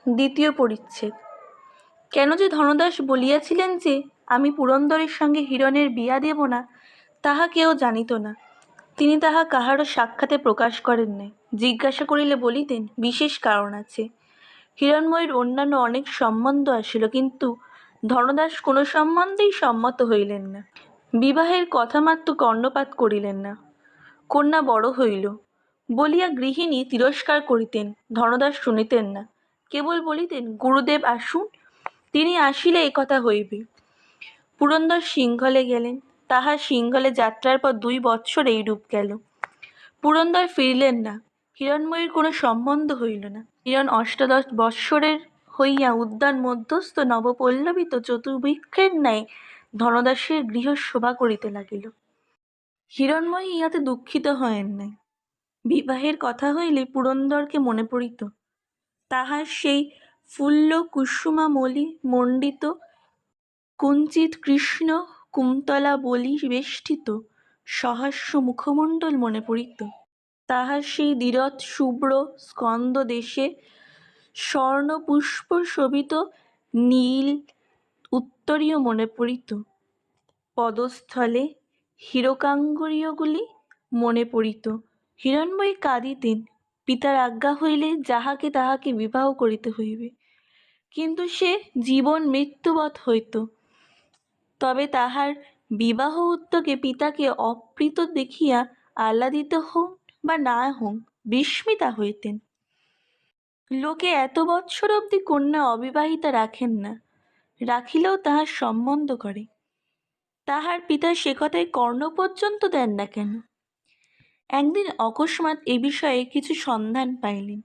দ্বিতীয় পরিচ্ছেদ। কেন যে ধনদাস বলিয়াছিলেন যে আমি পুরন্দরের সঙ্গে হিরণের বিয়া দেব না, তাহা কেউ জানিত না। তিনি তাহা কাহারও সাক্ষাতে প্রকাশ করেন নাই। জিজ্ঞাসা করিলে বলিতেন বিশেষ কারণ আছে। হিরণময়ীর অন্যান্য অনেক সম্বন্ধ আসিল, কিন্তু ধনদাস কোনো সম্বন্ধেই সম্মত হইলেন না। বিবাহের কথা মাত্র কর্ণপাত করিলেন না। কন্যা বড় হইল বলিয়া গৃহিণী তিরস্কার করিতেন, ধনদাস শুনিতেন না। কেবল বলিতেন গুরুদেব আসুন, তিনি আসিলে একথা হইবে। পুরন্দর সিংহলে গেলেন। তাহার সিংহলে যাত্রার পর 2 বৎসর এইরূপ গেল। পুরন্দর ফিরিলেন না। হিরণময়ীর কোনো সম্বন্ধ হইল না। হিরণ 18 বৎসরের হইয়া উদ্যান মধ্যস্থ নবপল্লবিত চতুর্বৃক্ষের ন্যায় ধনদাসের গৃহ শোভা করিতে লাগিল। হিরণময়ী ইহাতে দুঃখিত হয়েন নাই। বিবাহের কথা হইলে পুরন্দরকে মনে পড়িত। তাহার সেই ফুল্ল কুসুমামলি মণ্ডিত কুঞ্চিত কৃষ্ণ কুন্তলা বলি বেষ্টিত সহাস্য মুখমণ্ডল মনে পড়িত। তাহার সেই দীরৎ শুভ্র স্কন্দ দেশে স্বর্ণ পুষ্প শোভিত নীল উত্তরীয় মনে পড়িত। পদস্থলে হীরকাঙ্গুরীয়গুলি মনে পড়িত। হিরণময়ী কাঁদিতেন। পিতার আজ্ঞা হইলে যাহাকে তাহাকে বিবাহ করিতে হইবে, কিন্তু সে জীবন মৃত্যুবৎ হইত। তবে তাহার বিবাহ উদ্যোগে পিতাকে অপ্রীত দেখিয়া আহ্লাদিত হন বা না হন, বিস্মিতা হইতেন। লোকে এত বৎসর অবধি কন্যা অবিবাহিতা রাখেন না, রাখিলেও তাহার সম্বন্ধ করে। তাহার পিতা সে কথায় কর্ণ পর্যন্ত দেন না কেন? একদিন অকস্মাৎ এ বিষয়ে কিছু সন্ধান পাইলেন।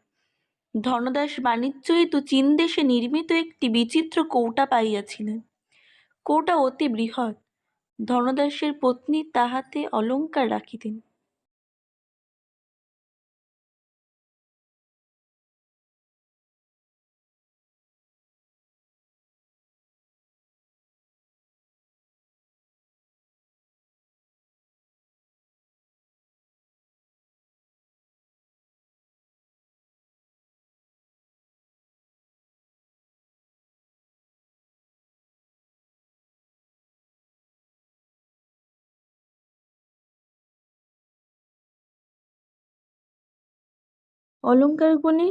ধনদাস বাণিজ্য হেতু চীন দেশে নির্মিত একটি বিচিত্র কৌটা পাইয়াছিলেন। কৌটা অতি বৃহৎ। ধনদাসের পত্নী তাহাতে অলঙ্কার রাখিতেন। অলঙ্কারগুলি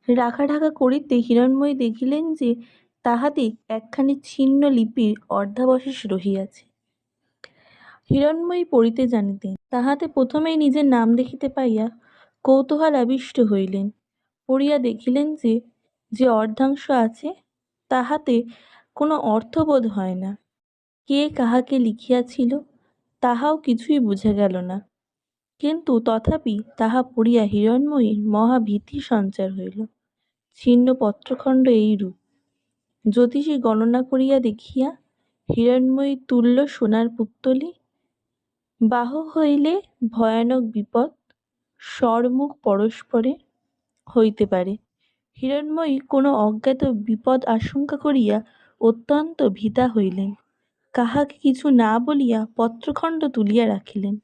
রাখা ঢাকা করিতে হিরণময়ী দেখিলেন যে তাহাতে একখানি ছিন্ন লিপির অর্ধাবশেষ রহিয়াছে। হিরণময়ী পড়িতে জানিতেন। তাহাতে প্রথমেই নিজের নাম দেখিতে পাইয়া কৌতূহল আবিষ্ট হইলেন। পড়িয়া দেখিলেন যে যে অর্ধাংশ আছে তাহাতে কোনো অর্থবোধ হয় না। কে কাহাকে লিখিয়াছিল তাহাও কিছুই বুঝা গেল না। কিন্তু তথাপি তাহা পড়িয়া হিরণময়ীর মহা ভীতি সঞ্চার হইল। ছিন্ন পত্রখণ্ড এইরূপ। জ্যোতিষী গণনা করিয়া দেখিয়া হিরণময়ী তুল্য সোনার পুত্তলি, বাহ হইলে ভয়ানক বিপদ স্বরমুখ পরস্পরে হইতে পারে। হিরণময়ী কোনো অজ্ঞাত বিপদ আশঙ্কা করিয়া অত্যন্ত ভীতা হইলেন। কাহাকে কিছু না বলিয়া পত্রখণ্ড তুলিয়া রাখিলেন।